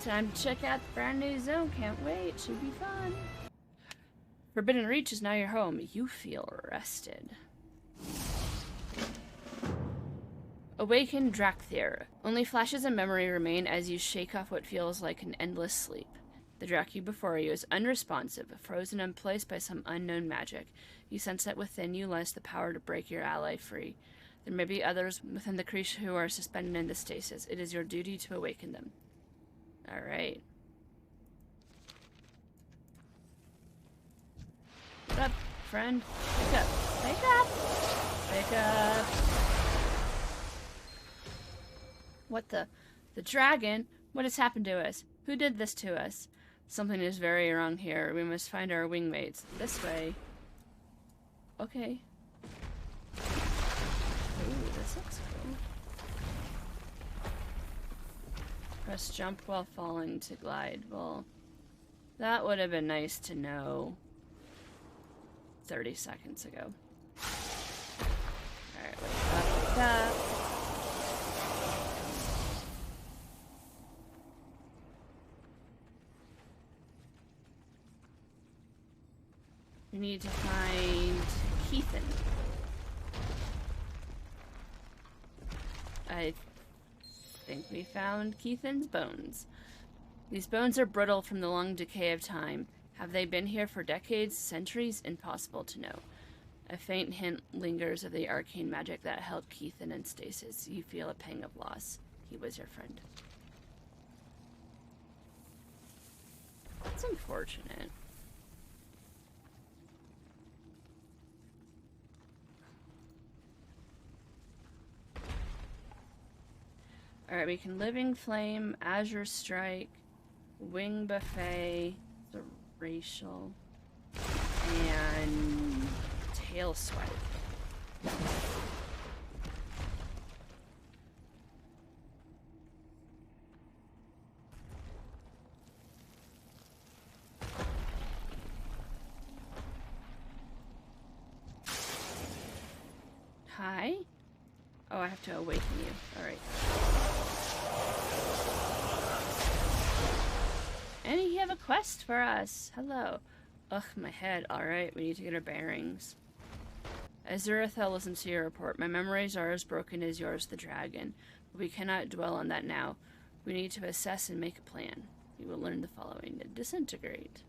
Time to check out the brand new zone. Can't wait. Should be fun. Forbidden Reach is now your home. You feel rested. Awaken Dracthyr. Only flashes of memory remain as you shake off what feels like an endless sleep. The Dracthyr before you is unresponsive, frozen in place by some unknown magic. You sense that within you lies the power to break your ally free. There may be others within the Creche who are suspended in the stasis. It is your duty to awaken them. Alright. What up, friend? Wake up. Wake up! Wake up! What the? The dragon? What has happened to us? Who did this to us? Something is very wrong here. We must find our wingmates. This way. Okay. Ooh, this looks cool. Press jump while falling to glide. Well, that would have been nice to know 30 seconds ago. Alright, wake up. We need to find Keithan. I think we found Keithan's bones. These bones are brittle from the long decay of time. Have they been here for decades, centuries? Impossible to know. A faint hint lingers of the arcane magic that held Keithan in stasis. You feel a pang of loss. He was your friend. That's unfortunate. Alright, we can Living Flame, Azure Strike, Wing Buffet, the Racial, and Tail Swipe. Hi? Oh, I have to awaken you. Alright. And you have a quest for us. Hello. Ugh, my head. Alright, we need to get our bearings. Azurathel listens to your report. My memories are as broken as yours, the dragon. But we cannot dwell on that now. We need to assess and make a plan. We will learn the following. Disintegrate.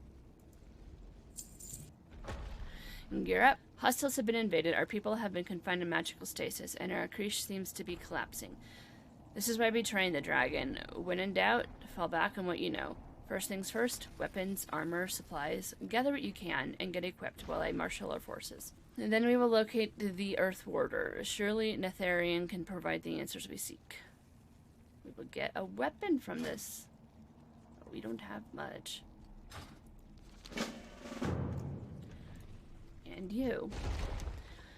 Gear up. Hostiles have been invaded. Our people have been confined in magical stasis, and our Creche seems to be collapsing. This is why we train the dragon. When in doubt, fall back on what you know. First things first, weapons, armor, supplies. Gather what you can and get equipped while I marshal our forces. And then we will locate the Earth Warder. Surely Netherian can provide the answers we seek. We will get a weapon from this. But we don't have much. And you.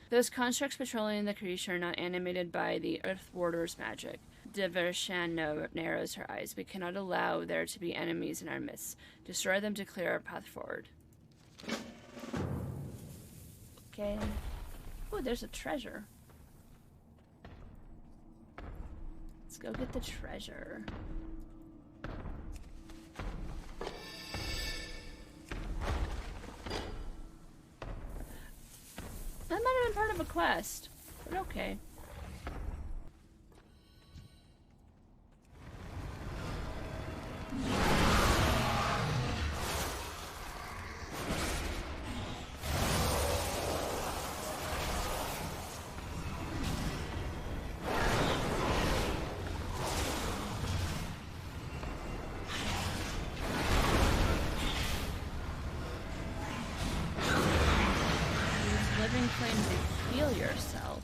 Those constructs patrolling the Creche are not animated by the Earth Warder's magic. Devastation narrows her eyes. We cannot allow there to be enemies in our midst. Destroy them to clear our path forward. Okay. Oh, there's a treasure. Let's go get the treasure. That might have been part of a quest, but okay. Living flame to heal yourself.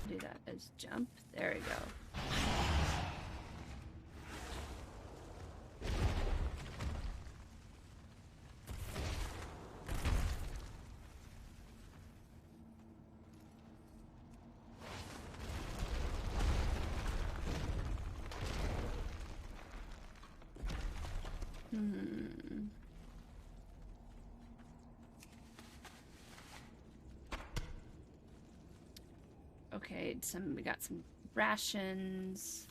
Do that as jump. There we go. Okay, we got some rations.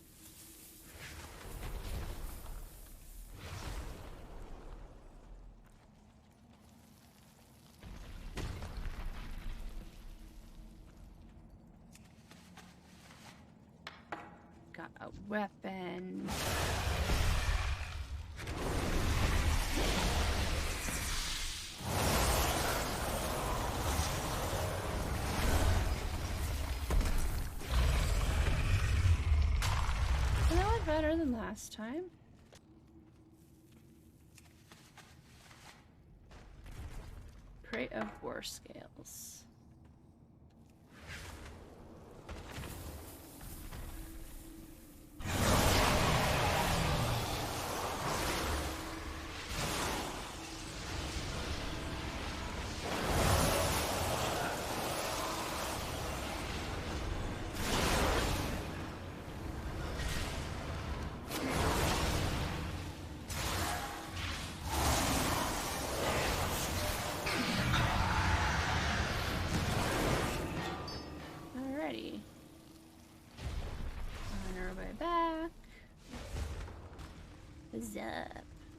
Got a weapon. Better than last time. Crate of War Scales.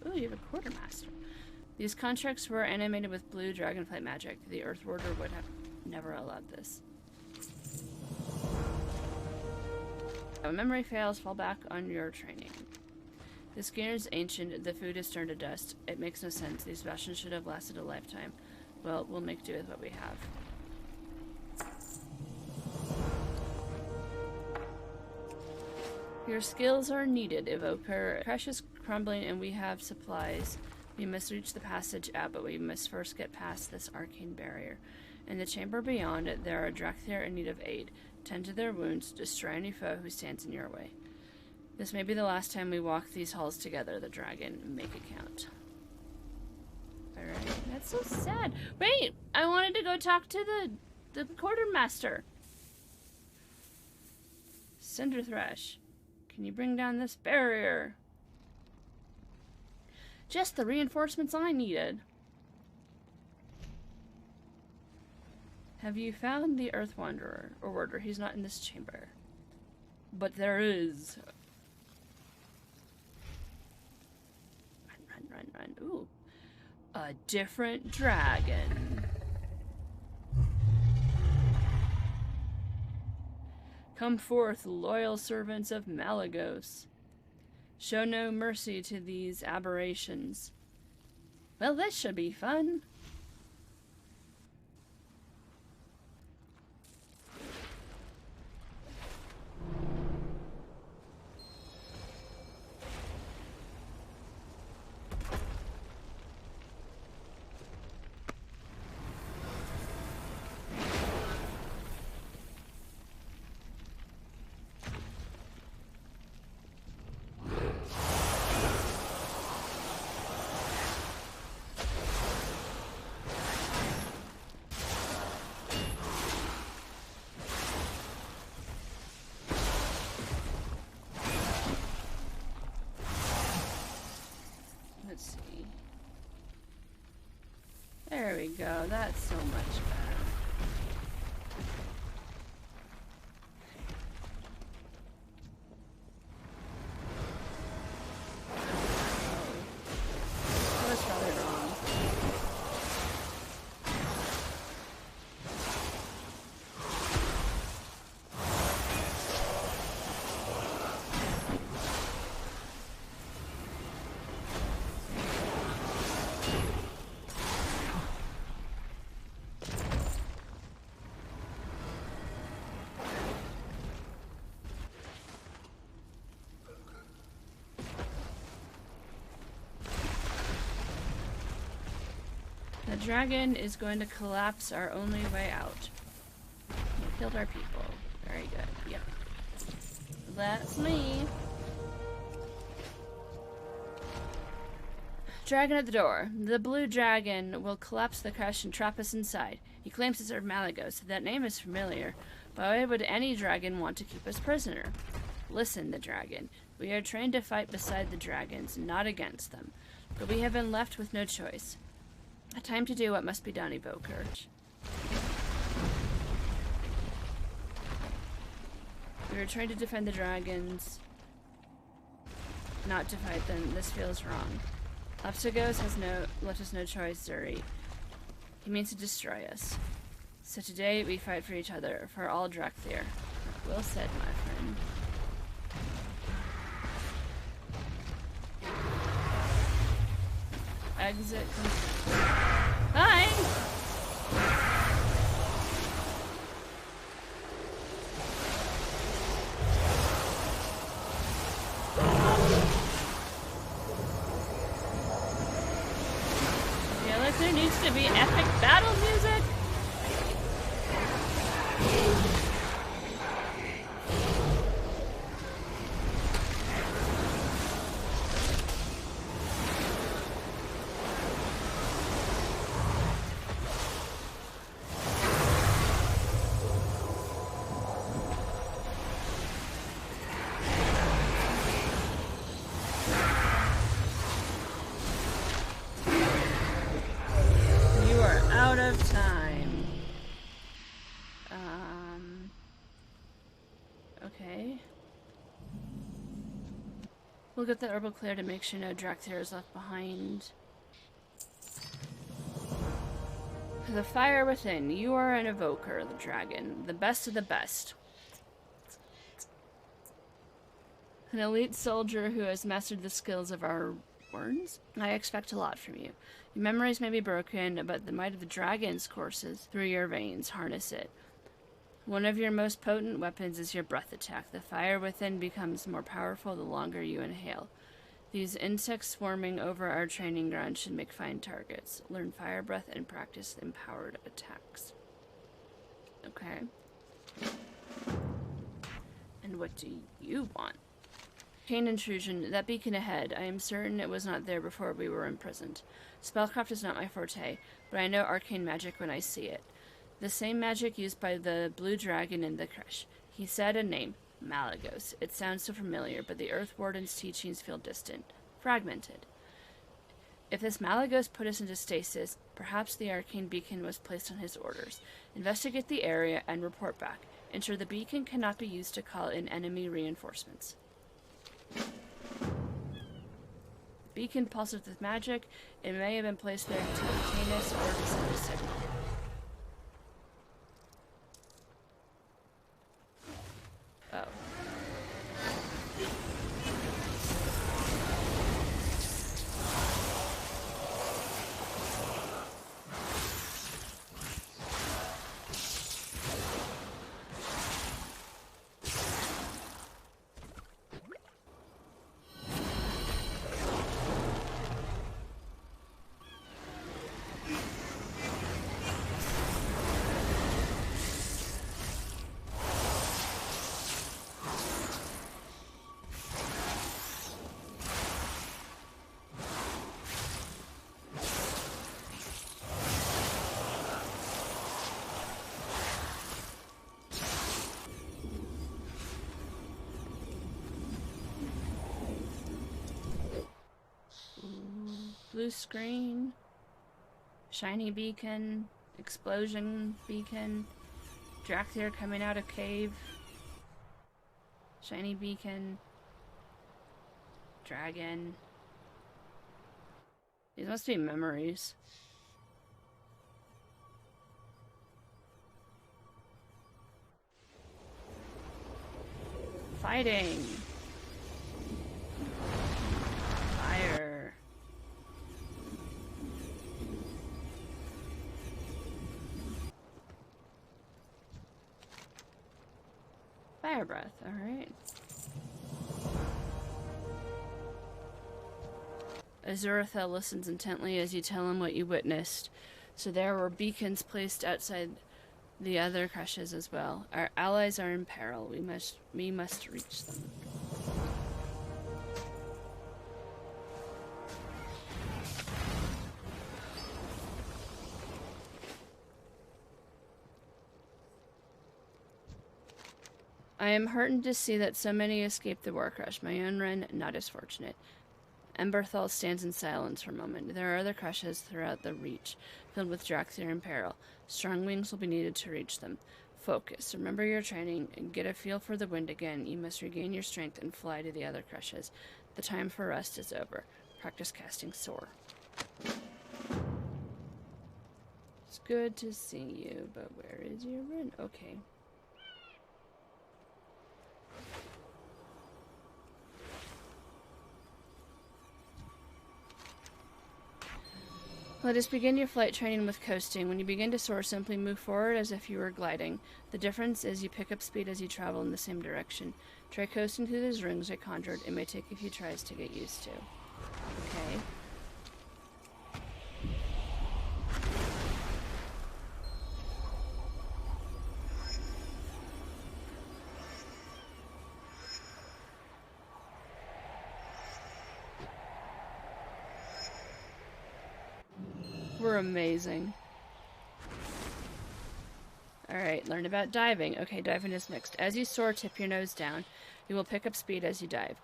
Ooh, you have a quartermaster. These contracts were animated with blue dragonflight magic. The Earth Warder would have never allowed this. When memory fails, fall back on your training. The scanner is ancient. The food is turned to dust. It makes no sense. These rations should have lasted a lifetime. Well, we'll make do with what we have. Your skills are needed, Evoker. Creche is crumbling and we have supplies. We must reach the passage out, but we must first get past this arcane barrier. In the chamber beyond it, there are Dracthyr in need of aid. Tend to their wounds, destroy any foe who stands in your way. This may be the last time we walk these halls together, the dragon. Make it count. Alright, that's so sad. Wait, I wanted to go talk to the quartermaster. Cinderthresh. Can you bring down this barrier? Just the reinforcements I needed. Have you found the Earth Wanderer or Warder? He's not in this chamber. But there is. Run, run, run, run. Ooh. A different dragon. Come forth, loyal servants of Malagos. Show no mercy to these aberrations. Well, this should be fun. Let's see. There we go. That's so much better. That was probably wrong. The dragon is going to collapse our only way out. We killed our people. Very good. Yep. That's me. Dragon at the door. The blue dragon will collapse the Creche and trap us inside. He claims to serve Malagos. That name is familiar. But why would any dragon want to keep us prisoner? Listen, the dragon. We are trained to fight beside the dragons, not against them. But we have been left with no choice. Time to do what must be done, Evoker. We were trying to defend the dragons, not to fight them. This feels wrong. Optigos has left us no choice, Zuri. He means to destroy us. So today we fight for each other, for all Dracthyr. Well said, my friend. Exit. Hi! There needs to be epic battle music. We'll get the herbal clear to make sure no Dracthyr is left behind. The fire within. You are an Evoker, the dragon. The best of the best. An elite soldier who has mastered the skills of our worms? I expect a lot from you. Your memories may be broken, but the might of the dragons courses through your veins. Harness it. One of your most potent weapons is your breath attack. The fire within becomes more powerful the longer you inhale. These insects swarming over our training ground should make fine targets. Learn fire breath and practice empowered attacks. Okay. And what do you want? Arcane intrusion. That beacon ahead. I am certain it was not there before we were imprisoned. Spellcraft is not my forte, but I know arcane magic when I see it. The same magic used by the blue dragon in the Creche. He said a name, Malygos. It sounds so familiar, but the Earth Warden's teachings feel distant, fragmented. If this Malygos put us into stasis, perhaps the arcane beacon was placed on his orders. Investigate the area and report back. Ensure the beacon cannot be used to call in enemy reinforcements. Beacon pulses with magic. It may have been placed there to obtain us or to send a signal. Oh. Blue screen, shiny beacon, explosion beacon, Dracthyr coming out of cave, shiny beacon, dragon. These must be memories. Fighting. Fire. Fire breath, alright. Azurathel listens intently as you tell him what you witnessed. So there were beacons placed outside the other creches as well. Our allies are in peril. We must reach them. I am heartened to see that so many escaped the war crush. My own Wren, not as fortunate. Emberthal stands in silence for a moment. There are other crushes throughout the Reach, filled with Dracthyr in peril. Strong wings will be needed to reach them. Focus. Remember your training and get a feel for the wind again. You must regain your strength and fly to the other creches. The time for rest is over. Practice casting Soar. It's good to see you, but where is your rune? Okay. Let us begin your flight training with coasting. When you begin to soar, simply move forward as if you were gliding. The difference is you pick up speed as you travel in the same direction. Try coasting through those rings I conjured. It may take a few tries to get used to. Okay. We're amazing. Alright, learn about diving. Okay, diving is next. As you soar, tip your nose down. You will pick up speed as you dive.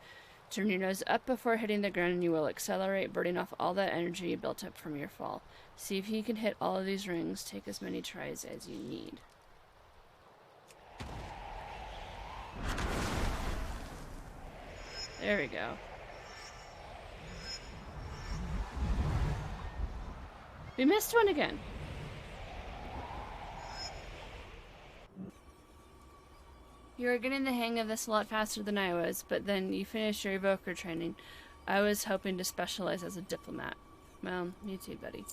Turn your nose up before hitting the ground and you will accelerate, burning off all that energy you built up from your fall. See if you can hit all of these rings. Take as many tries as you need. There we go. We missed one again. You are getting the hang of this a lot faster than I was, but then you finished your Evoker training. I was hoping to specialize as a diplomat. Well, me too, buddy.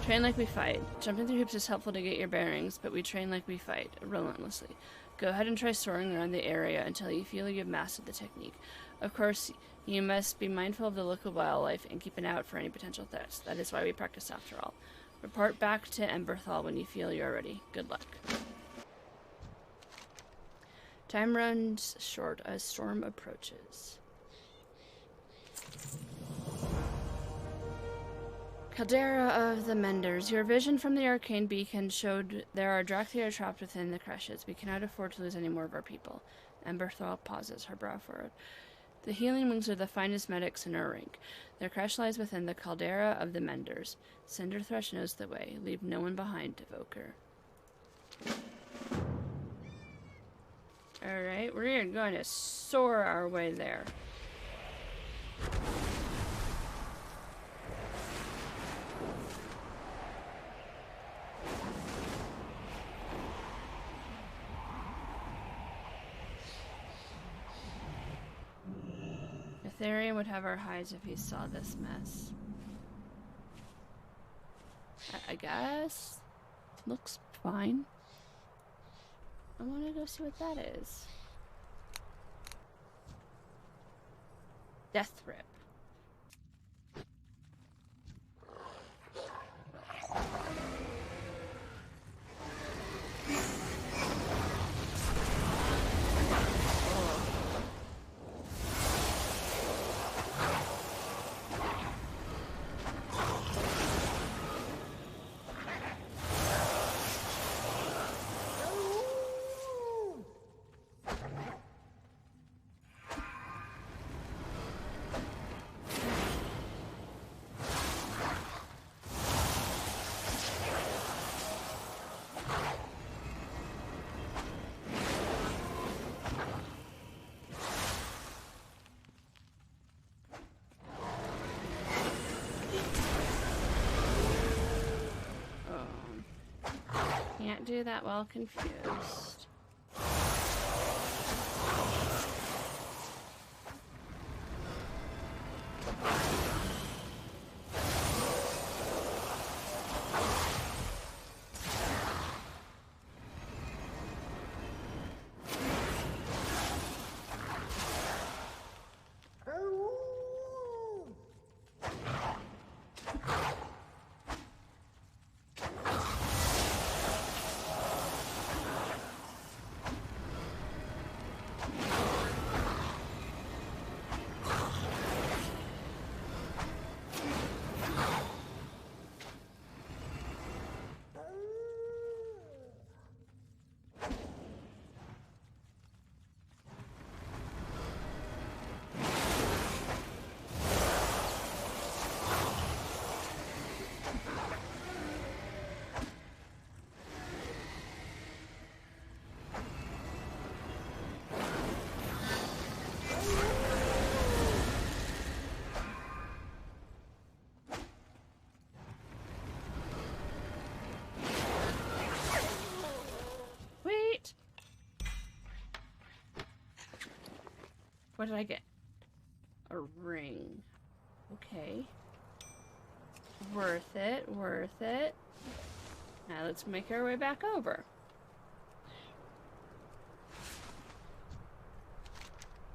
Train like we fight. Jumping through hoops is helpful to get your bearings, but we train like we fight, relentlessly. Go ahead and try soaring around the area until you feel you've mastered the technique. Of course, you must be mindful of the local wildlife and keep an eye out for any potential threats. That is why we practice after all. Report back to Emberthal when you feel you're ready. Good luck. Time runs short as storm approaches. Caldera of the Menders. Your vision from the arcane beacon showed there are Dracthyr trapped within the creches. We cannot afford to lose any more of our people. Emberthal pauses, her brow furrowed. The healing wings are the finest medics in our rank. Their creche lies within the Caldera of the Menders. Cinderthresh knows the way. Leave no one behind, Evoker. Alright, we're going to soar our way there. Ethereum would have our highs if he saw this mess. I guess. Looks fine. I want to go see what that is. Death Rip. Can't do that while confused. What did I get? A ring. Okay. Worth it, worth it. Now let's make our way back over.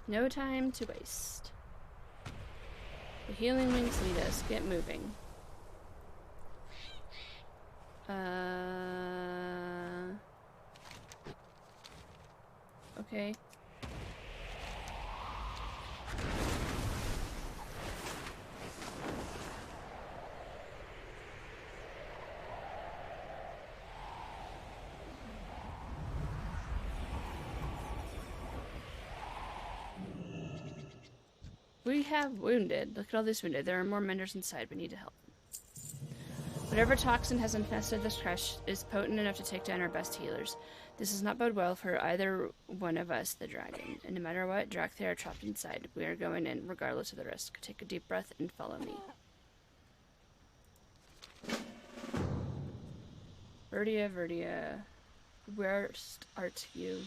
No time to waste. The healing wings lead us. Get moving. Okay. We have wounded. Look at all these wounded. There are more menders inside. We need to help. Whatever toxin has infested this Creche is potent enough to take down our best healers. This does not bode well for either one of us, the dragon. And no matter what, Dracthyr are trapped inside. We are going in, regardless of the risk. Take a deep breath and follow me. Verdia, Verdia, where art you?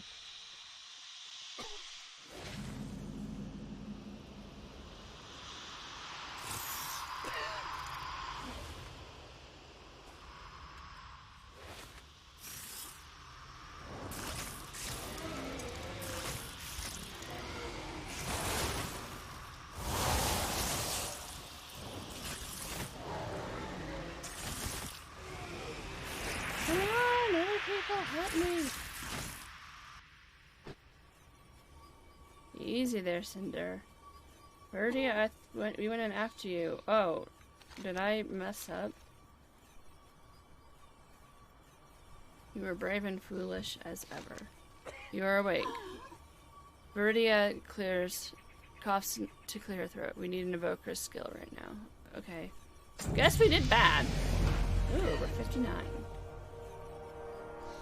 Help me! Easy there, Cinder. Verdia, we went in after you. Oh, did I mess up? You were brave and foolish as ever. You are awake. Verdia coughs to clear her throat. We need an Evoker skill right now. Okay. Guess we did bad. Ooh, we're 59.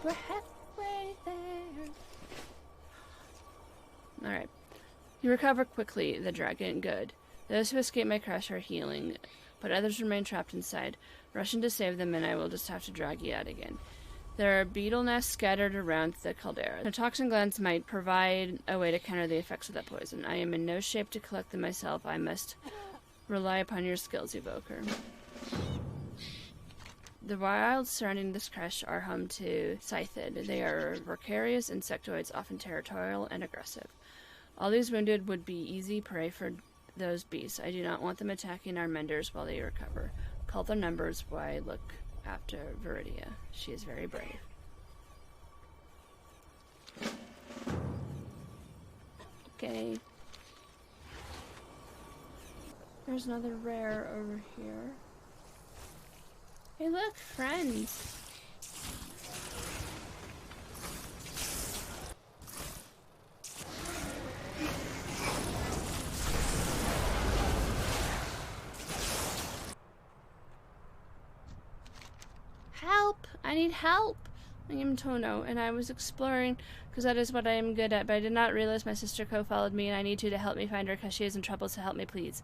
We're halfway there. Alright. You recover quickly, the dragon. Good. Those who escape my Creche are healing, but others remain trapped inside. Rush in to save them, and I will just have to drag you out again. There are beetle nests scattered around the caldera. The toxin glands might provide a way to counter the effects of that poison. I am in no shape to collect them myself. I must rely upon your skills, Evoker. The wilds surrounding this Creche are home to Scythid. They are gregarious insectoids, often territorial and aggressive. All these wounded would be easy prey for those beasts. I do not want them attacking our menders while they recover. Call their numbers while I look after Verdia. She is very brave. Okay. There's another rare over here. Hey look, friends! Help! I need help! I am Tono, and I was exploring, because that is what I am good at, but I did not realize my sister co-followed me, and I need you to help me find her, because she is in trouble, so help me, please.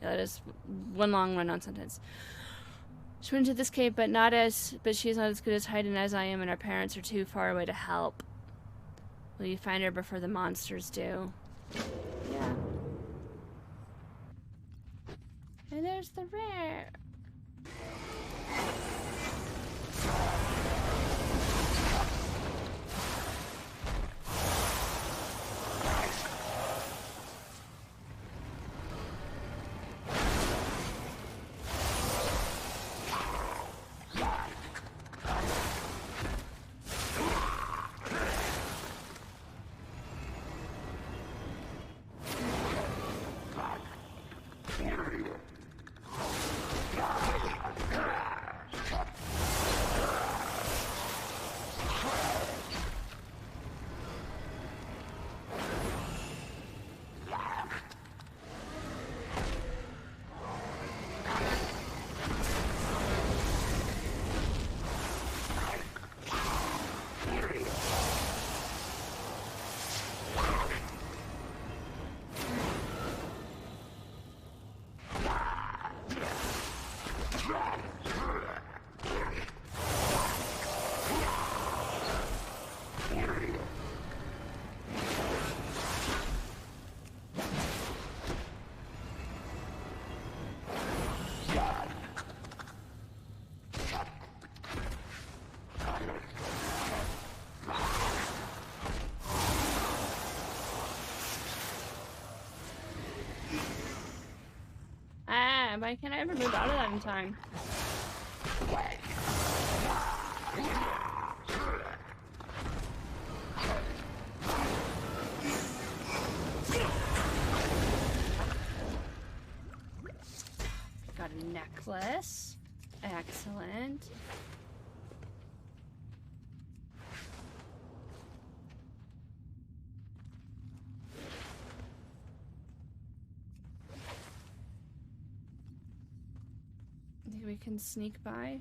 Yeah, that is one long run-on sentence. She went into this cave, but she is not as good as hiding as I am, and our parents are too far away to help. Will you find her before the monsters do? Yeah. And there's the rare. Why can't I ever move out of that in time? Got a necklace. Excellent. Think we can sneak by?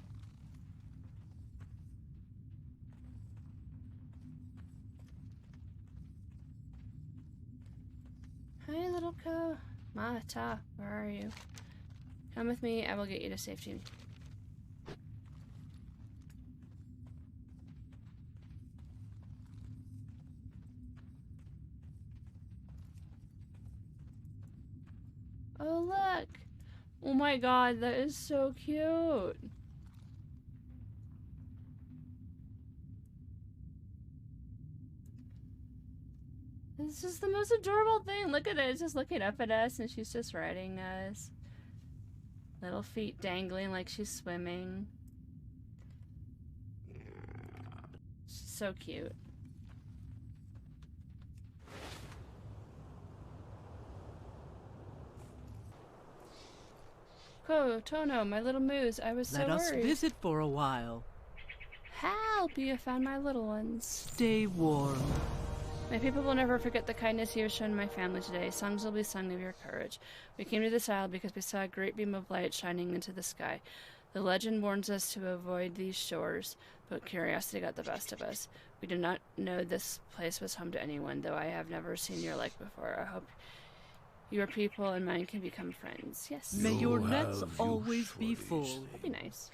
Hi, little co. Mata, where are you? Come with me, I will get you to safety. Oh, look! Oh my god, that is so cute! This is the most adorable thing! Look at it, it's just looking up at us and she's just riding us. Little feet dangling like she's swimming. She's so cute. Ko, Tono, my little moose, I was so worried. Let us visit for a while. Help! You have found my little ones. Stay warm. My people will never forget the kindness you have shown my family today. Songs will be sung of your courage. We came to this isle because we saw a great beam of light shining into the sky. The legend warns us to avoid these shores, but curiosity got the best of us. We did not know this place was home to anyone, though I have never seen your like before. I hope your people and mine can become friends. Yes. May your nets always be full. That'd be nice.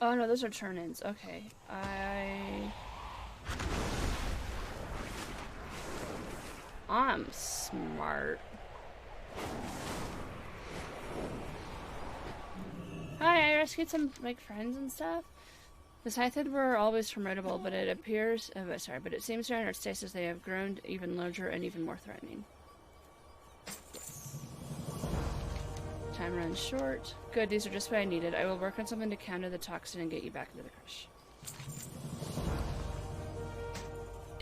Oh no, those are turn-ins. Okay. I'm smart. Hi, I rescued some, like, friends and stuff. The Scythed were always formidable, but it appears... but it seems during our stasis they have grown even larger and even more threatening. Yes. Time runs short. Good, these are just what I needed. I will work on something to counter the toxin and get you back into the Creche.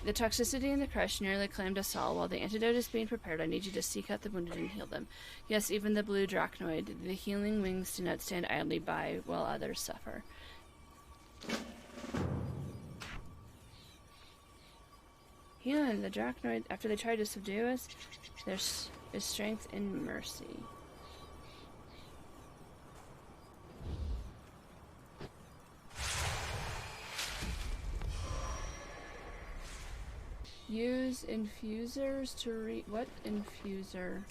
The toxicity in the Creche nearly claimed us all. While the antidote is being prepared, I need you to seek out the wounded and heal them. Yes, even the blue Dracnoid. The healing wings do not stand idly by while others suffer. Healing the Dracnoid, after they tried to subdue us, there is strength in mercy. Use infusers to what infuser?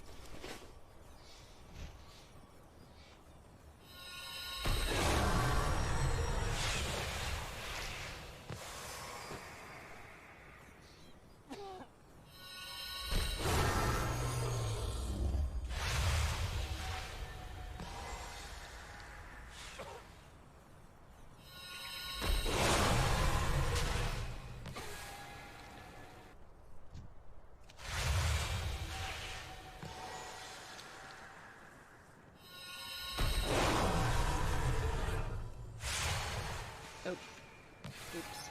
Oh, oops.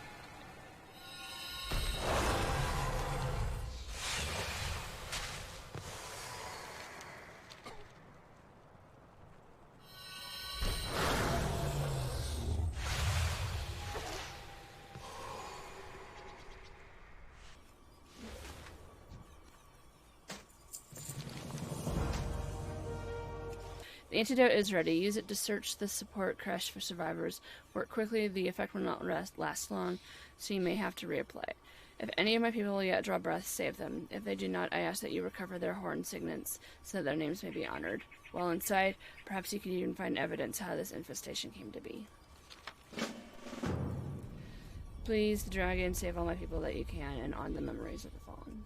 The antidote is ready. Use it to search the support Creche for survivors. Work quickly. The effect will not last long, so you may have to reapply. If any of my people will yet draw breath, save them. If they do not, I ask that you recover their horn signets so that their names may be honored. While inside, perhaps you can even find evidence how this infestation came to be. Please, the dragon, save all my people that you can, and on the memories of the fallen.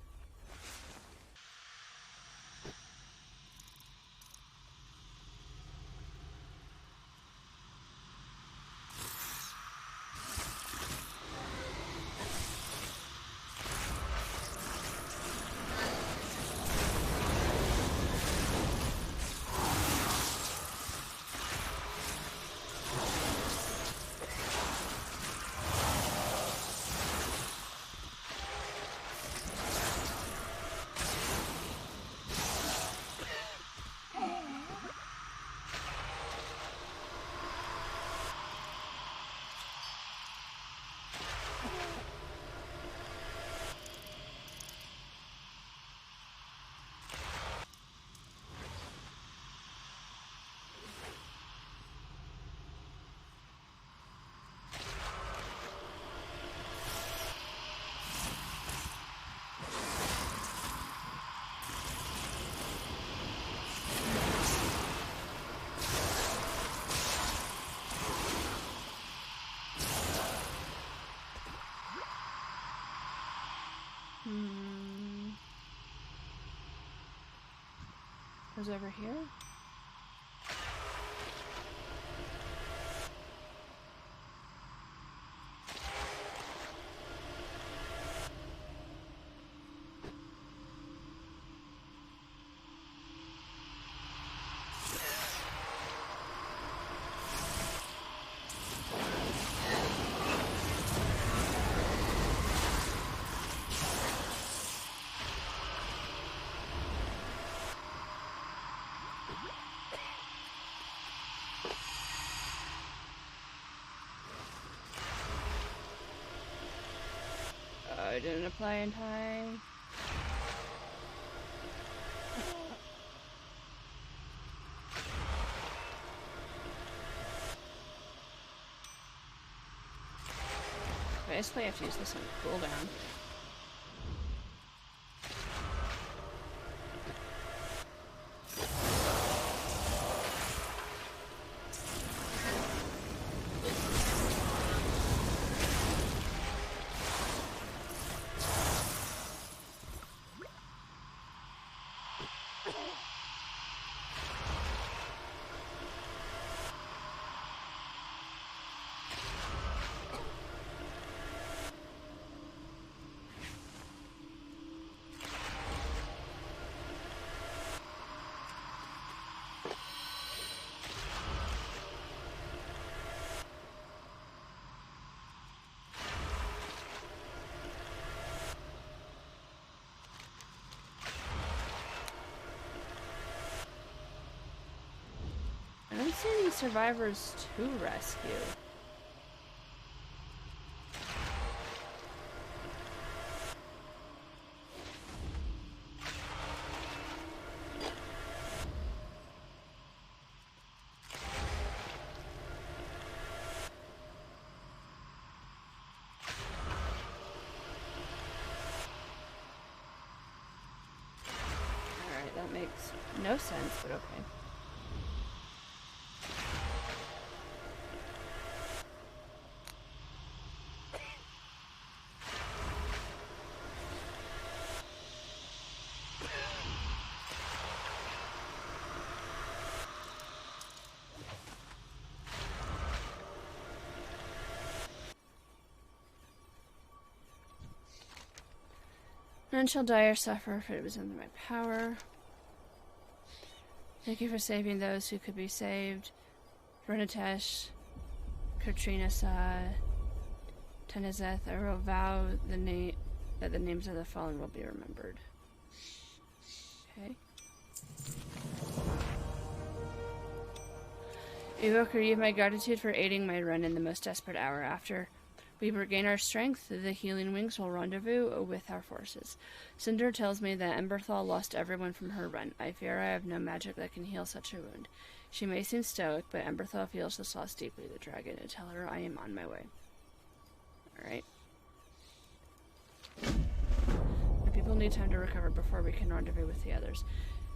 Goes over here. I didn't apply in time. Basically, I have to use this on cooldown. I don't see any survivors to rescue. Alright, that makes no sense, but okay. None shall die or suffer if it was under my power. Thank you for saving those who could be saved. Renatesh, Katrina Sa, Tenazeth, I will vow that the names of the fallen will be remembered. Okay. Evoker, you have my gratitude for aiding my run in the most desperate hour. After we regain our strength, the healing wings will rendezvous with our forces. Cinder tells me that Emberthal lost everyone from her run. I fear I have no magic that can heal such a wound. She may seem stoic, but Emberthal feels this loss deeply. The dragon, to tell her I am on my way. Alright. The people need time to recover before we can rendezvous with the others.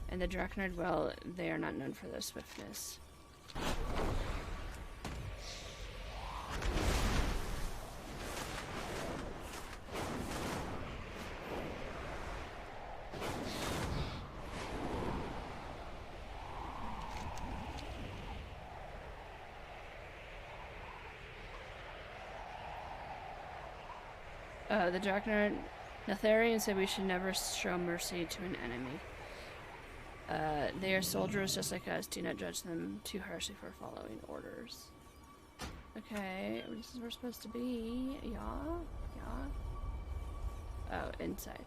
And the Drachnard, well, they are not known for their swiftness. The Dracthyr said we should never show mercy to an enemy. They are soldiers just like us. Do not judge them too harshly for following orders. Okay, this is where we're supposed to be. Yeah? Oh, inside.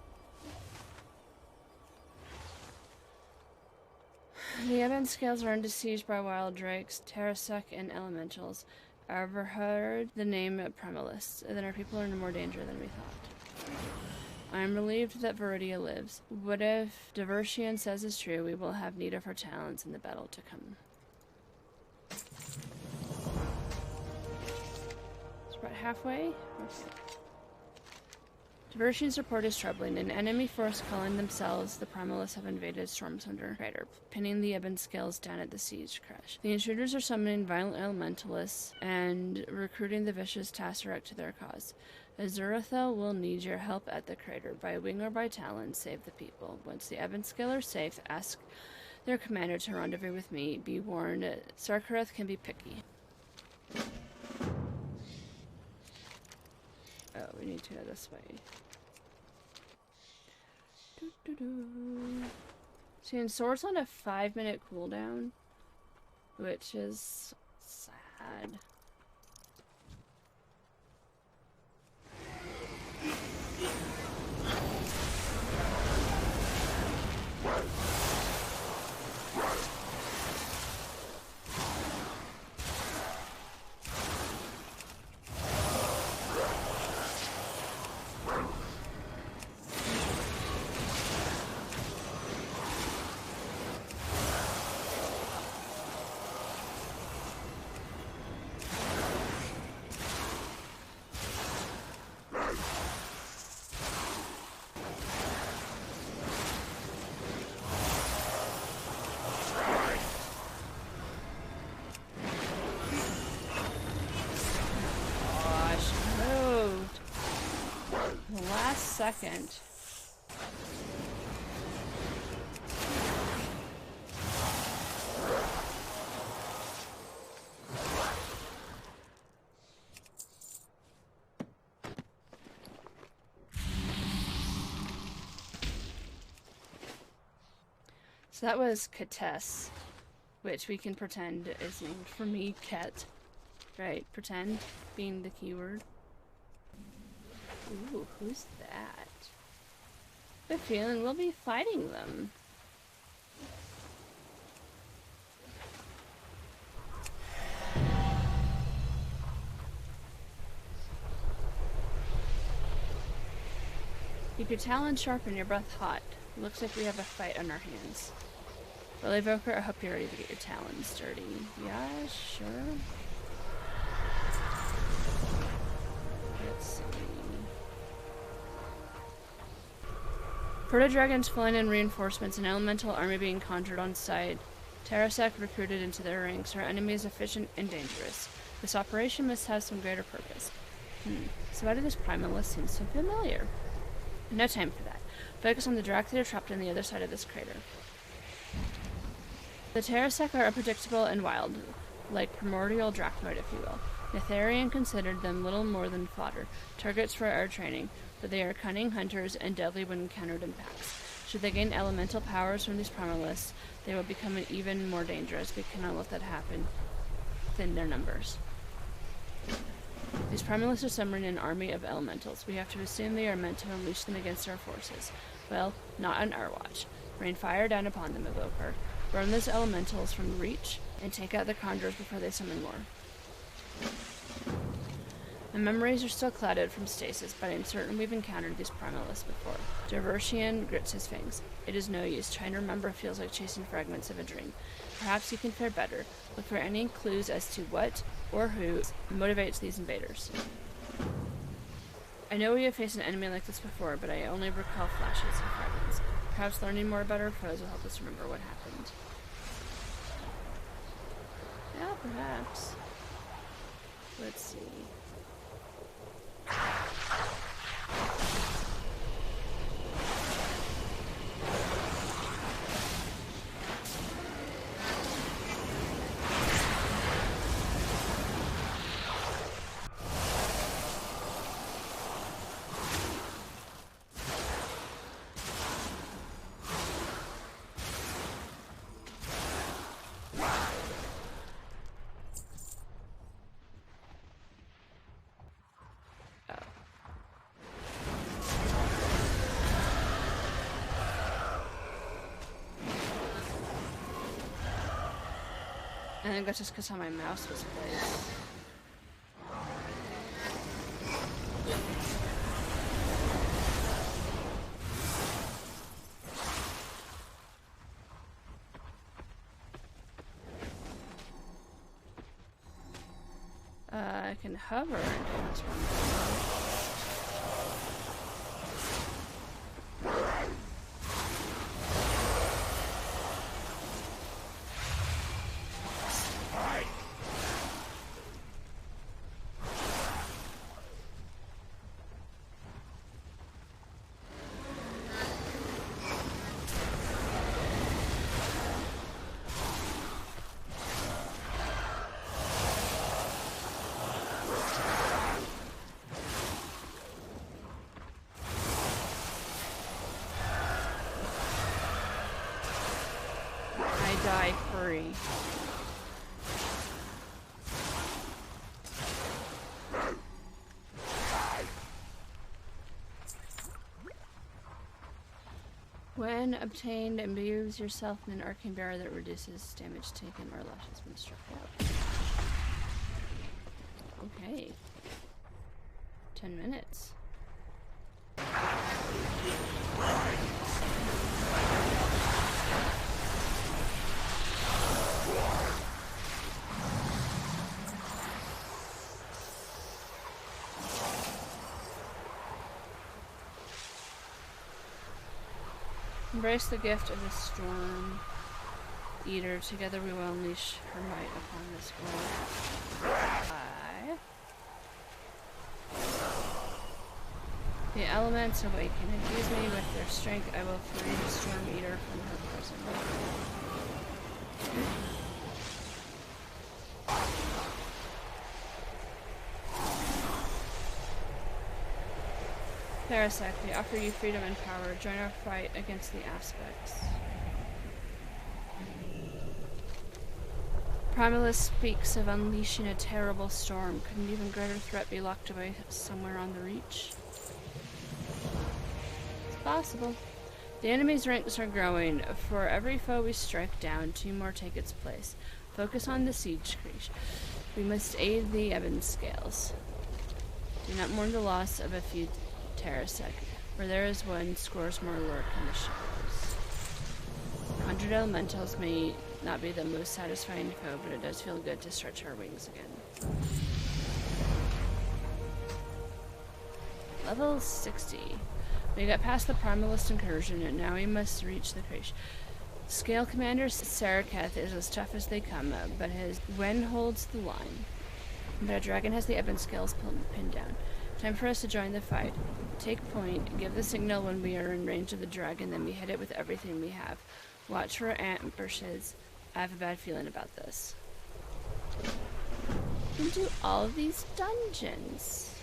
The Ebon Scales are under siege by wild drakes, Terrasec, and elementals. I overheard the name Primalist, then our people are in more danger than we thought. I am relieved that Viridia lives. What if Devastation says is true? We will have need of her talents in the battle to come. It's about halfway? Okay. Devastion's report is troubling. An enemy force calling themselves the Primalists have invaded Stormsunder crater, pinning the Ebon Scales down at the siege Creche. The intruders are summoning violent elementalists and recruiting the vicious Tasseract to their cause. Azurathel will need your help at the crater. By wing or by talon, save the people. Once the Ebon Scale are safe, ask their commander to rendezvous with me. Be warned, Sarkareth can be picky. Oh, we need to go this way. Seeing swords on a 5-minute cooldown, which is sad. Second. So that was Catess, which we can pretend is named for me, Ket. Right, pretend being the keyword. Ooh, who's that? I have a feeling we'll be fighting them. Keep your talons sharp and your breath hot. Looks like we have a fight on our hands. Well, Evoker, I hope you're ready to get your talons dirty. Yeah, sure. Let's see. Proto-dragons flying in reinforcements, an elemental army being conjured on site. Terrasec recruited into their ranks. Our enemy is efficient and dangerous. This operation must have some greater purpose. So why did this Primalist seem so familiar? No time for that. Focus on the Dracthyr trapped on the other side of this crater. The Terrasec are unpredictable and wild, like primordial Dracthyr, if you will. Netherian considered them little more than fodder, targets for our training, but they are cunning hunters and deadly when encountered in packs. Should they gain elemental powers from these Primalists, they will become even more dangerous. We cannot let that happen. Thin their numbers. These Primalists are summoning an army of elementals. We have to assume they are meant to unleash them against our forces. Well, not on our watch. Rain fire down upon them, Evoker. Burn those elementals from reach, and take out the conjurers before they summon more. My memories are still clouded from stasis, but I'm certain we've encountered these Primalists before. Devastation grits his fangs. It is no use. Trying to remember feels like chasing fragments of a dream. Perhaps you can fare better. Look for any clues as to what or who motivates these invaders. I know we have faced an enemy like this before, but I only recall flashes and fragments. Perhaps learning more about our foes will help us remember what happened. Yeah, perhaps. Let's see. I think that's just because how my mouse was placed. I can hover and cast one. Die free. When obtained, imbues yourself in an arcane barrier that reduces damage taken or lashes when struck out. Okay. 10 minutes. Embrace the gift of the Storm Eater. Together we will unleash her might upon this world. The elements awaken. Infuse me with their strength. I will free the Storm Eater from her prison. Parasect, we offer you freedom and power. Join our fight against the aspects. Primalist speaks of unleashing a terrible storm. Could an even greater threat be locked away somewhere on the reach? It's possible. The enemy's ranks are growing. For every foe we strike down, 2 more take its place. Focus on the siege, Creche. We must aid the Ebon Scales. Do not mourn the loss of a few Terrasec. Where there is one, scores more lurk in the shadows. Conjured elementals may not be the most satisfying foe, but it does feel good to stretch our wings again. Level 60. We got past the Primalist incursion, and now we must reach the Creche. Scale Commander Saraketh is as tough as they come, but his Wen holds the line. But a dragon has the Ebon Scales pinned down. Time for us to join the fight. Take point, give the signal when we are in range of the dragon, then we hit it with everything we have. Watch for ambushes. I have a bad feeling about this. We can do all of these dungeons.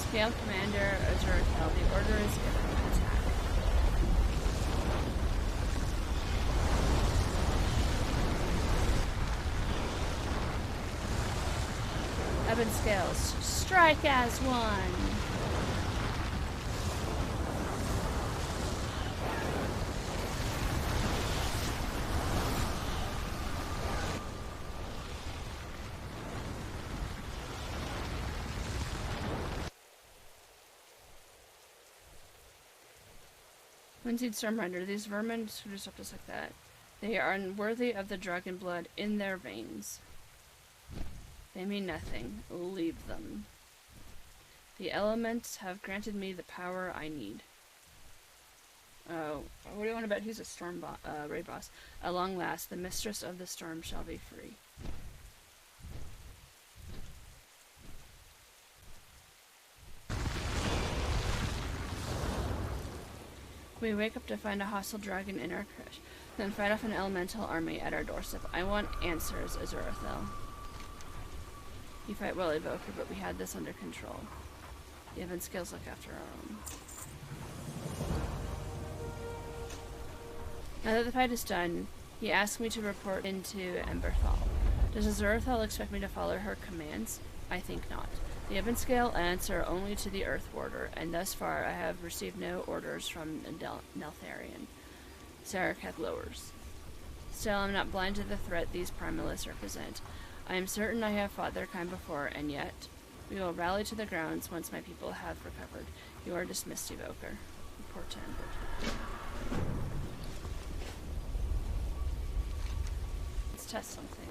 Scale Commander Azuratel, the order is given to attack. Ebon Scales, strike as one! Winseed Stormrider, these vermin who disrupt us like that. They are unworthy of the dragon blood in their veins. They mean nothing. Leave them. The elements have granted me the power I need. Oh, what do you want about who's a storm raid boss? At long last, the mistress of the storm shall be free. We wake up to find a hostile dragon in our creche, then fight off an elemental army at our doorstep. I want answers, Azurathel. You fight well, Evoker, but we had this under control. The Ebon Scales look after our own. Now that the fight is done, he asked me to report into Emberthal. Does Azurathel expect me to follow her commands? I think not. The Ebon Scale answer only to the Earth Warder, and thus far I have received no orders from Neltharion. Sarakath lowers. Still, I'm not blind to the threat these primalists represent. I am certain I have fought their kind before, and yet we will rally to the grounds once my people have recovered. You are dismissed, Evoker. Report to Ember. Let's test something.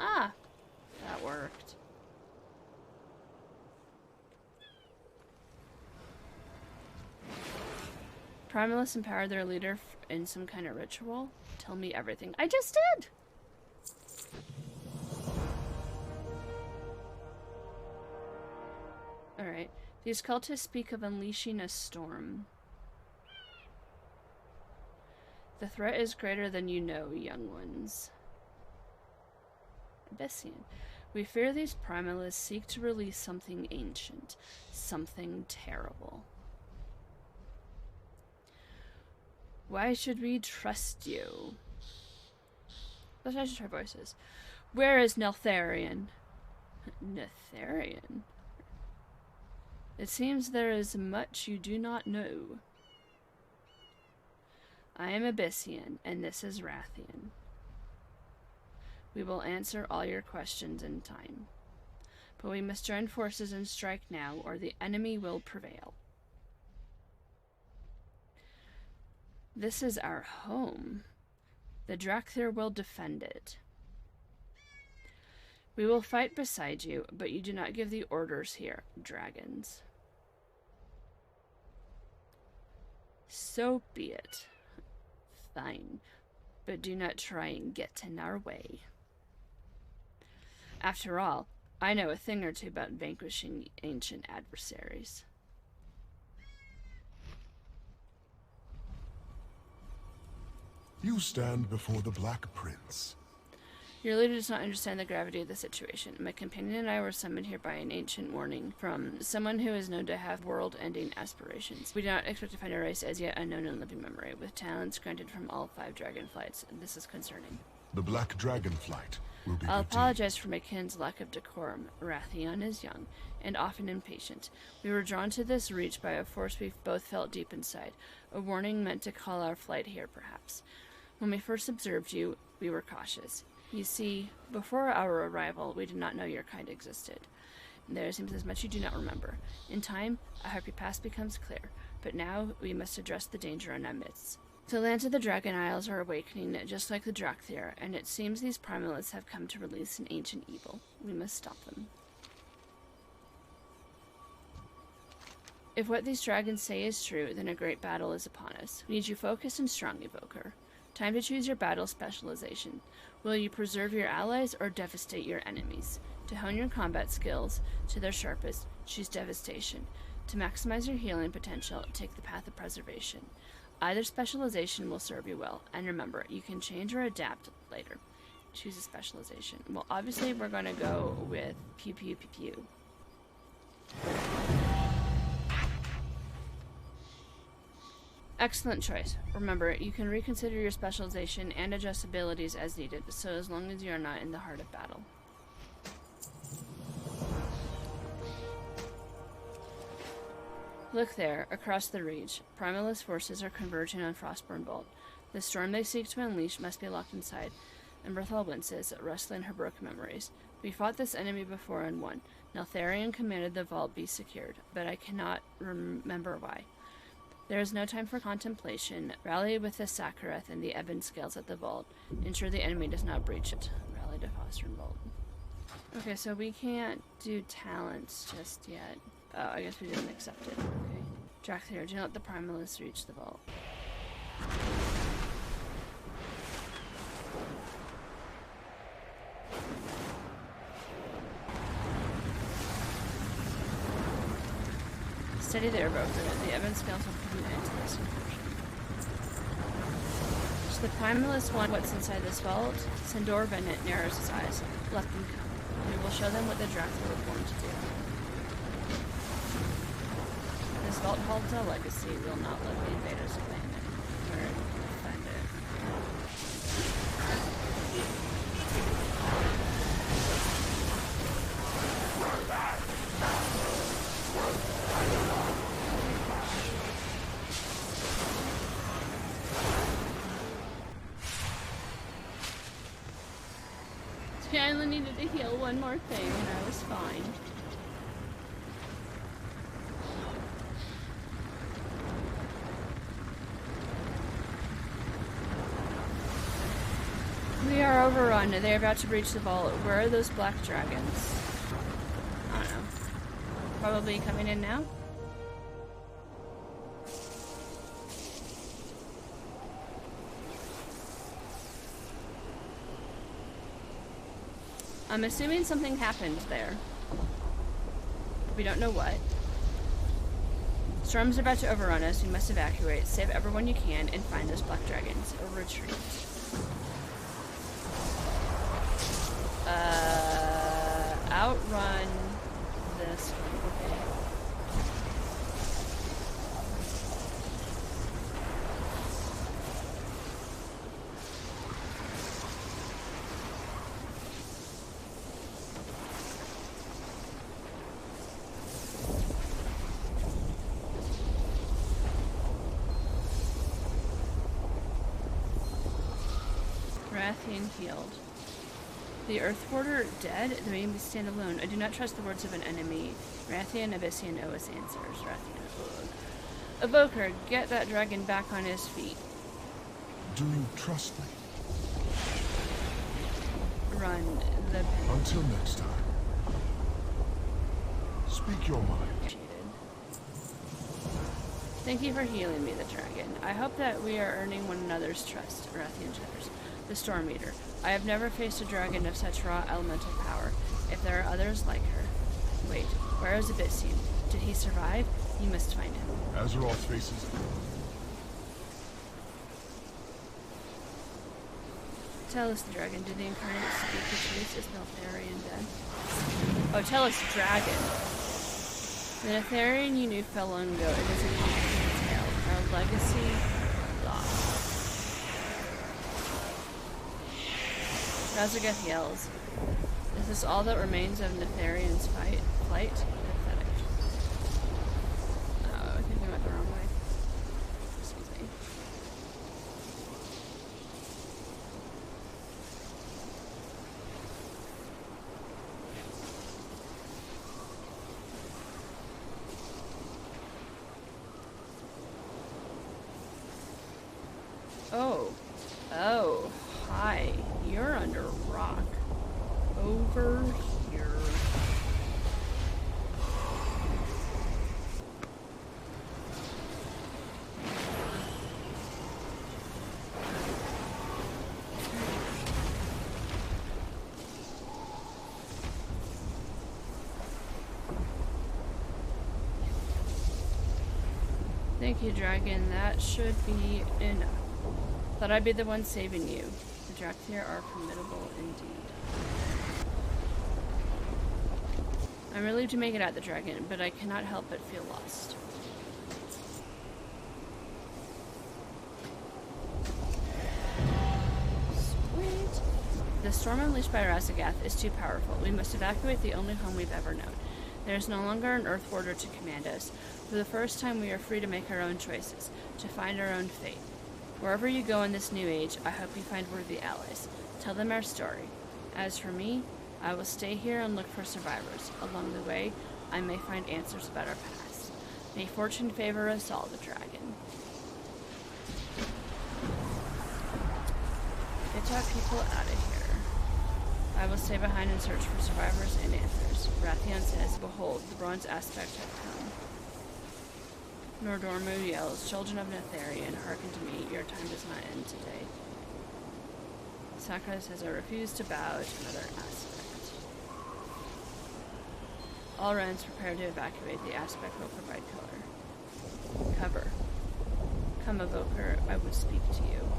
Ah! That worked. Primalists empowered their leader in some kind of ritual? Tell me everything. I just did! Alright. These cultists speak of unleashing a storm. The threat is greater than you know, young ones. Ebyssian. We fear these primalists seek to release something ancient. Something terrible. Why should we trust you? Let's actually try voices. Where is Neltharion? Neltharion? It seems there is much you do not know. I am Ebyssian, and this is Wrathion. We will answer all your questions in time. But we must join forces and strike now, or the enemy will prevail. This is our home. The Dracthyr will defend it. We will fight beside you, but you do not give the orders here, dragons. So be it. Fine, but do not try and get in our way. After all, I know a thing or two about vanquishing ancient adversaries. You stand before the Black Prince. Your leader does not understand the gravity of the situation. My companion and I were summoned here by an ancient warning from someone who is known to have world-ending aspirations. We do not expect to find a race as yet unknown in living memory, with talents granted from all 5 dragonflights. This is concerning. The Black Dragonflight will be I'll redeemed. apologize for my kin's lack of decorum. Wrathion is young, and often impatient. We were drawn to this reach by a force we both felt deep inside, a warning meant to call our flight here, perhaps. When we first observed you, we were cautious. You see, before our arrival, we did not know your kind existed. There seems as much you do not remember. In time, I hope your past becomes clear, but now we must address the danger in our midst. The lands of the Dragon Isles are awakening, just like the Dracthyr, and it seems these primalists have come to release an ancient evil. We must stop them. If what these dragons say is true, then a great battle is upon us. We need you focused and strong, Evoker. Time to choose your battle specialization. Will you preserve your allies or devastate your enemies? To hone your combat skills to their sharpest, choose Devastation. To maximize your healing potential, take the path of preservation. Either specialization will serve you well, and remember, you can change or adapt later. Choose a specialization. Well, obviously we're going to go with Pew Pew Pew Pew. Excellent choice. Remember, you can reconsider your specialization and adjust abilities as needed, so as long as you are not in the heart of battle. Look there, across the reach. Primalist forces are converging on Frostborn Bolt. The storm they seek to unleash must be locked inside. Emberthal winces, rustling her broken memories. We fought this enemy before and won. Neltharion commanded the vault be secured, but I cannot remember why. There is no time for contemplation. Rally with the Sakhareth and the Ebon Scales at the vault. Ensure the enemy does not breach it. Rally to foster and vault. Okay, so we can't do talents just yet. Oh, I guess we didn't accept it. Okay. Dracthyr, do not let the Primalists reach the vault. Steady there, Evoker. The Ebon Scales will put an end to this incursion. So the Primalists want what's inside this vault. Sindor Bennett narrows his eyes. Let them come. We will show them what the Dracthyr were born to do. This vault holds a legacy. We will not let the invaders claim it or defend it. See, I only needed to heal one more thing and I was fine. We are overrun. They're about to breach the vault. Where are those black dragons? I don't know. Probably coming in now? I'm assuming something happened there. We don't know what. Storm's about to overrun us. We must evacuate. Save everyone you can and find those black dragons. Or retreat. Outrun this one. Okay. Wrathion healed. The Earth Border dead? They may stand alone. I do not trust the words of an enemy. Wrathion, Ebyssian owe us answers. Wrathion, Evoker, get that dragon back on his feet. Do you trust me? Run the... Until next time. Speak your mind. Thank you for healing me, the dragon. I hope that we are earning one another's trust. Wrathion shudders. The Storm Eater. I have never faced a dragon of such raw elemental power. If there are others like her. Wait, where is Ebyssian? Did he survive? You must find him. Azeroth faces. Tell us, the dragon. Did the incarnate speak the truth? Is Neltharion dead? Oh, tell us, dragon. The Neltharion you knew fell long ago. It is a unique tale. Our legacy lost. Razagath yells. Is this all that remains of Netharion's flight? Pathetic. Oh, I think I went the wrong way. Excuse me. Oh, hi. You're under rock. Over here. Thank you, dragon. That should be enough. Thought I'd be the one saving you. The Dracthyr are formidable indeed. I'm relieved to make it at the dragon, but I cannot help but feel lost. Sweet. The storm unleashed by Razagath is too powerful. We must evacuate the only home we've ever known. There is no longer an Earth border to command us. For the first time, we are free to make our own choices, to find our own fate. Wherever you go in this new age, I hope you find worthy allies. Tell them our story. As for me, I will stay here and look for survivors. Along the way, I may find answers about our past. May fortune favor us all, the dragon. people out of here. I will stay behind and search for survivors and answers. Wrathion says, behold, the bronze aspect had come. Nordormu yells, children of Netherian, hearken to me, your time does not end today. Sakura says, I refuse to bow to another aspect. All Wrens prepare to evacuate. The aspect will provide cover. Come, Evoker, I would speak to you.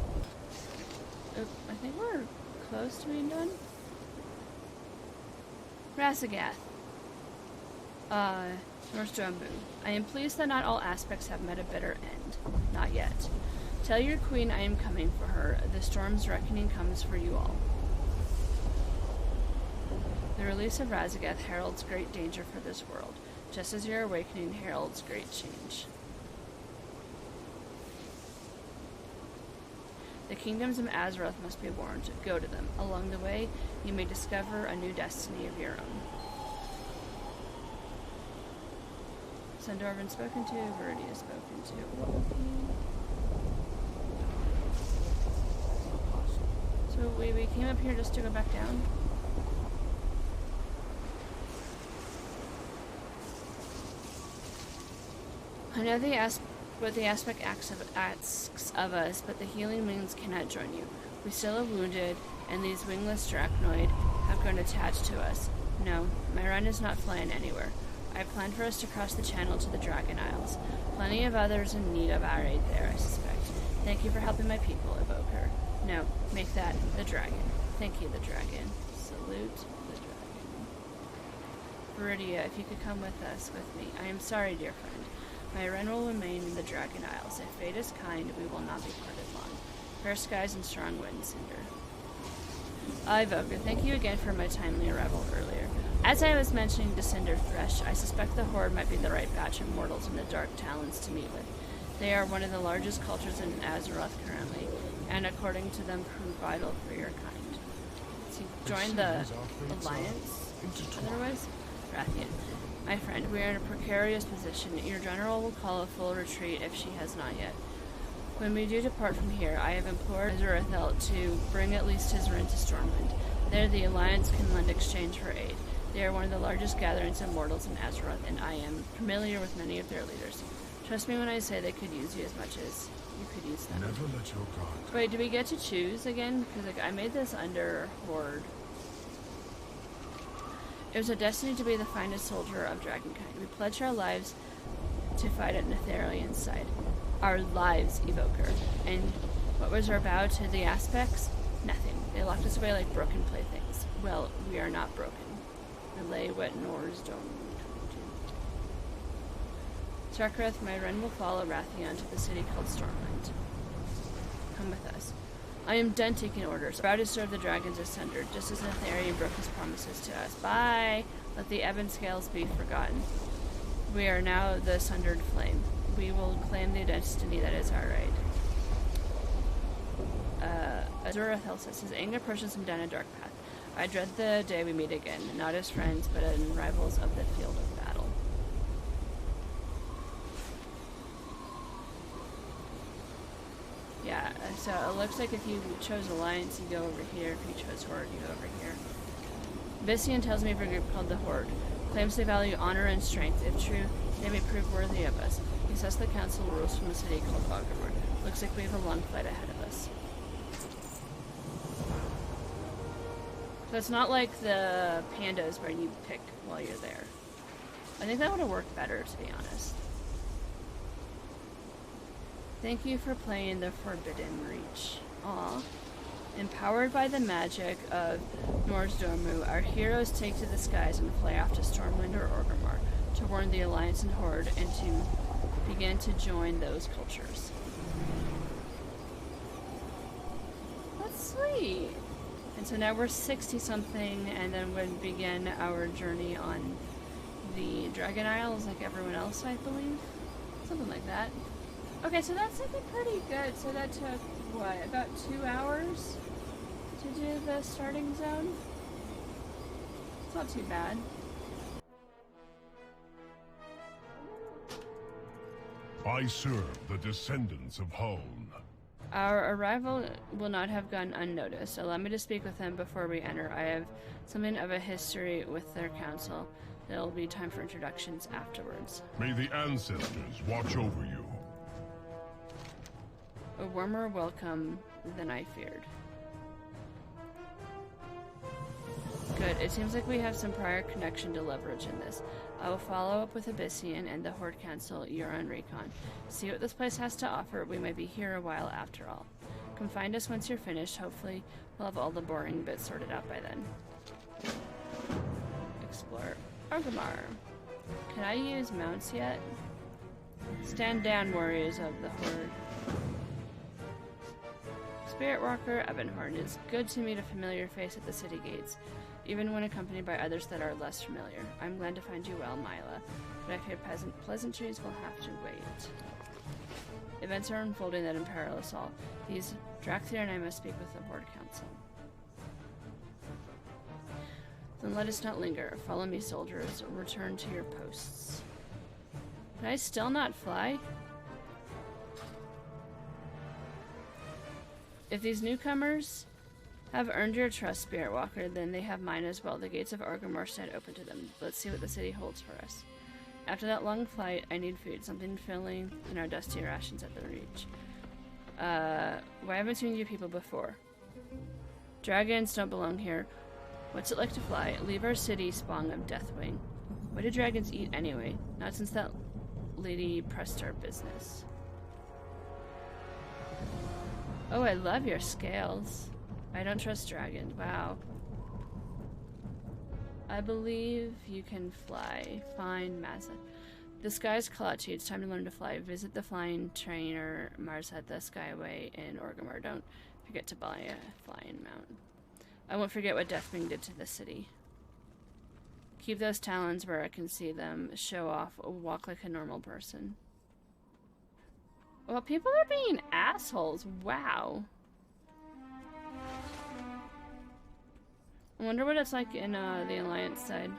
I think we're close to being done. Rasagath. Norstrombu. I am pleased that not all aspects have met a bitter end. Not yet. Tell your queen I am coming for her. The storm's reckoning comes for you all. The release of Rasagath heralds great danger for this world, just as your awakening heralds great change. The kingdoms of Azeroth must be warned. Go to them. Along the way, you may discover a new destiny of your own. Sundorvan spoken to, Viridia spoken to. So we came up here just to go back down? I know what the aspect asks of us, but the healing wings cannot join you. We still are wounded, and these wingless Dracnoid have grown attached to us. No, my run is not flying anywhere. I planned for us to cross the channel to the Dragon Isles. Plenty of others in need of our aid there, I suspect. Thank you for helping my people, Evoker. No, make that the dragon. Thank you, the dragon. Salute the dragon. Viridia, if you could come with us, with me. I am sorry, dear friend. My run will remain in the Dragon Isles. If fate is kind, we will not be parted long. Fair skies and strong wind, Cinder. Evoker, thank you again for my timely arrival earlier. As I was mentioning to Cinder Thresh, I suspect the Horde might be the right batch of mortals in the Dark Talons to meet with. They are one of the largest cultures in Azeroth currently, and according to them, prove vital for your kind. So join the Alliance, otherwise? Wrathion. My friend, we are in a precarious position. Your general will call a full retreat if she has not yet. When we do depart from here, I have implored Azurathel to bring at least his rent to Stormwind. There the Alliance can lend exchange for aid. They are one of the largest gatherings of mortals in Azeroth, and I am familiar with many of their leaders. Trust me when I say they could use you as much as you could use them. Never let your guard. Wait, do we get to choose again? Because I made this under Horde. It was our destiny to be the finest soldier of Dragonkind. We pledged our lives to fight at Netherian's side. Our lives, Evoker. And what was our vow to the aspects? Nothing. They locked us away like broken playthings. Well, we are not broken. Relay what Nors don't do. Sarkareth, my run will follow Wrathion to the city called Stormwind. Come with us. I am done taking orders. About to serve the dragons asunder, just as Netherian broke his promises to us. Bye! Let the Ebon Scales be forgotten. We are now the sundered flame. We will claim the destiny that is our right. Azurathel says, his anger pushes him down a dark path. I dread the day we meet again, not as friends, but as rivals of the field of battle. Yeah, so it looks like if you chose Alliance, you go over here. If you chose Horde, you go over here. Ebyssian tells me of a group called the Horde. Claims they value honor and strength. If true, they may prove worthy of us. He says the council rules from a city called Orgrimmar. Looks like we have a long flight ahead of us. So it's not like the pandas where you pick while you're there. I think that would have worked better, to be honest. Thank you for playing the Forbidden Reach. Aw. Empowered by the magic of Norsdormu, our heroes take to the skies and fly off to Stormwind or Orgrimmar to warn the Alliance and Horde and to begin to join those cultures. That's sweet. And so now we're 60-something, and then we begin our journey on the Dragon Isles like everyone else, I believe. Something like that. Okay, so that's looking pretty good. So that took, what, about 2 hours to do the starting zone? It's not too bad. I serve the descendants of Huln. Our arrival will not have gone unnoticed. Allow me to speak with them before we enter. I have something of a history with their council. There will be time for introductions afterwards. May the ancestors watch over you. A warmer welcome than I feared. Good. It seems like we have some prior connection to leverage in this. I will follow up with Ebyssian and the Horde Council. You're on recon. See what this place has to offer. We might be here a while after all. Come find us once you're finished. Hopefully we'll have all the boring bits sorted out by then. Explore. Orgrimmar. Can I use mounts yet? Stand down, warriors of the Horde. Spirit Walker Ebonhorn. It's good to meet a familiar face at the city gates, even when accompanied by others that are less familiar. I'm glad to find you well, Mila, but I fear pleasantries will have to wait. Events are unfolding that imperil us all. These Dracthyr and I must speak with the Horde Council. Then let us not linger. Follow me, soldiers. Return to your posts. Can I still not fly? If these newcomers have earned your trust, Spirit Walker, then they have mine as well. The gates of Orgrimmar stand open to them. Let's see what the city holds for us. After that long flight, I need food, something filling in our dusty rations at the reach. Why haven't seen you people before? Dragons don't belong here. What's it like to fly? Leave our city, spawn of Deathwing. What do dragons eat anyway? Not since that lady pressed our business. Oh, I love your scales. I don't trust dragons. Wow. I believe you can fly. Find Mazza. The sky's clutchy. It's time to learn to fly. Visit the flying trainer Mars at the Skyway in Orgrimmar. Don't forget to buy a flying mount. I won't forget what Deathwing did to the city. Keep those talons where I can see them. Show off. Walk like a normal person. Well, people are being assholes. Wow. I wonder what it's like in the Alliance side.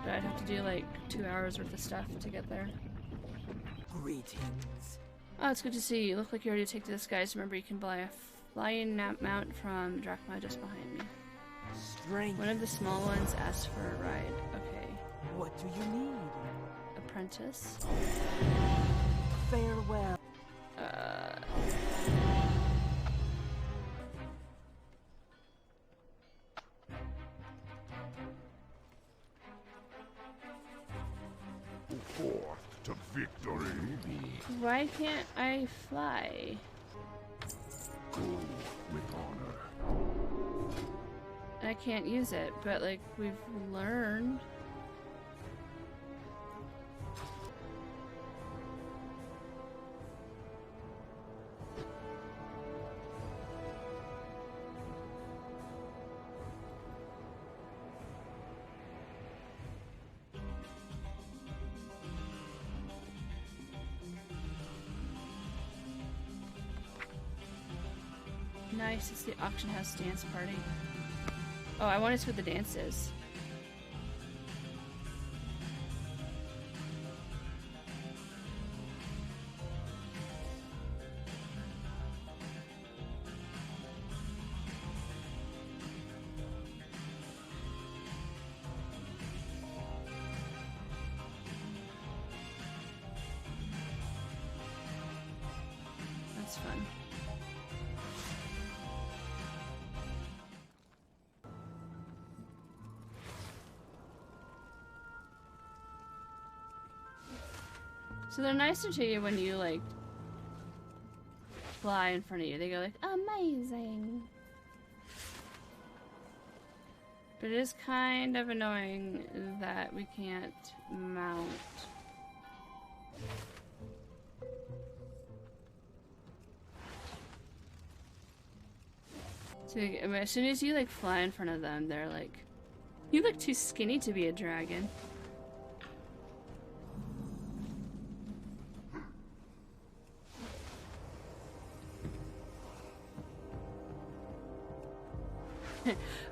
But I'd have to do like 2 hours worth of stuff to get there. Greetings. Oh, it's good to see you. You look like you're ready to take to the skies. Remember, you can buy a flying mount from Dracma just behind me. Strength. One of the small ones asked for a ride. Okay. What do you need? Apprentice. Farewell. Forth to victory. Why can't I fly? Go with honor. I can't use it, but like we've learned. Nice, it's the auction house dance party. Oh, I want to see what the dance is. That's fun. So they're nicer to you when you, like, fly in front of you. They go like, amazing. But it is kind of annoying that we can't mount. So as soon as you, like, fly in front of them, they're like, you look too skinny to be a dragon.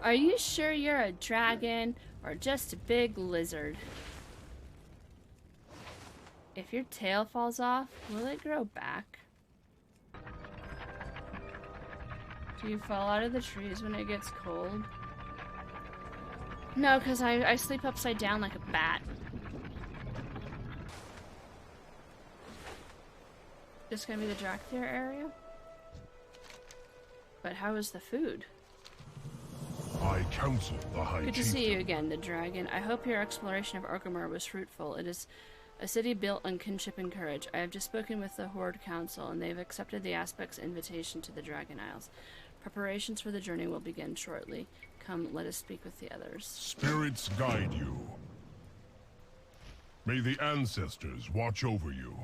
Are you sure you're a dragon or just a big lizard? If your tail falls off, will it grow back? Do you fall out of the trees when it gets cold? No, because I sleep upside down like a bat. This gonna be the Dracthyr area? But how is the food? I counsel the High Good to Chieftain. see you again, the dragon. I hope your exploration of Orgrimmar was fruitful. It is a city built on kinship and courage. I have just spoken with the Horde Council, and they have accepted the Aspect's invitation to the Dragon Isles. Preparations for the journey will begin shortly. Come, let us speak with the others. Spirits guide you. May the ancestors watch over you.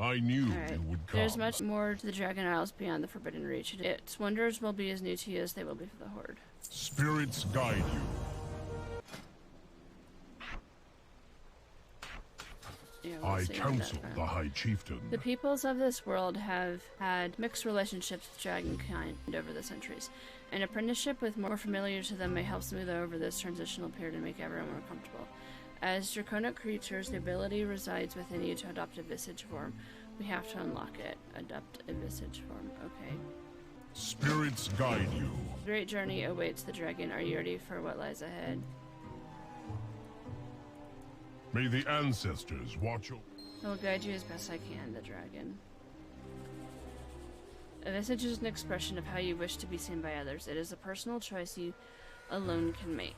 I knew Alright, you would come. there's much more to the Dragon Isles beyond the Forbidden Reach. Its wonders will be as new to you as they will be for the Horde. Spirits guide you. Yeah, we'll I see what counsel that- the High Chieftain. The peoples of this world have had mixed relationships with dragonkind over the centuries. An apprenticeship with more familiar to them may help smooth over this transitional period and make everyone more comfortable. As draconic creatures, the ability resides within you to adopt a visage form. We have to unlock it. Adopt a visage form. Okay. Spirits guide you. A great journey awaits the dragon. Are you ready for what lies ahead? May the ancestors watch over. I will guide you as best I can, the dragon. A visage is an expression of how you wish to be seen by others. It is a personal choice you alone can make.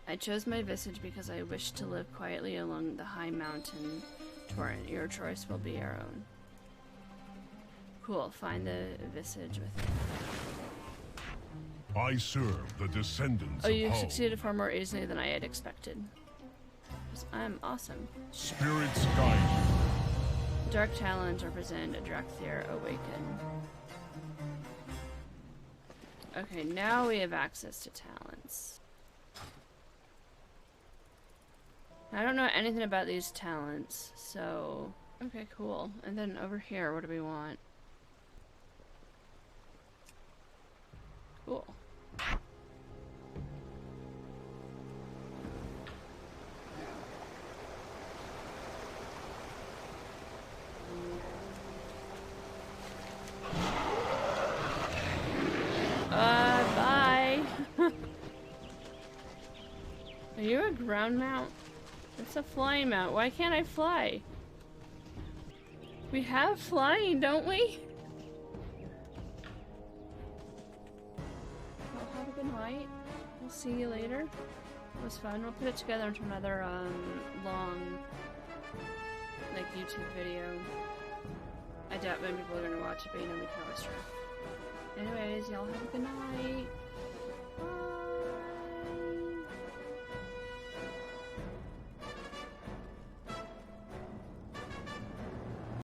I chose my visage because I wish to live quietly along the high mountain torrent. Your choice will be your own. Cool, find the visage with me. I serve the descendants Oh, of you Hull. succeeded far more easily than I had expected. I'm awesome. Spirits guide Dark talons represent a Dracthyr awaken. Okay, now we have access to talents. I don't know anything about these talents, so... Okay, cool. And then over here, what do we want? Cool. Bye! Are you a ground mount? It's a flying mount. Why can't I fly? We have flying, don't we? Well, have a good night. We'll see you later. It was fun. We'll put it together into another long like YouTube video. I doubt many people are gonna watch it, but you know we can always try. Anyways, y'all have a good night. Bye.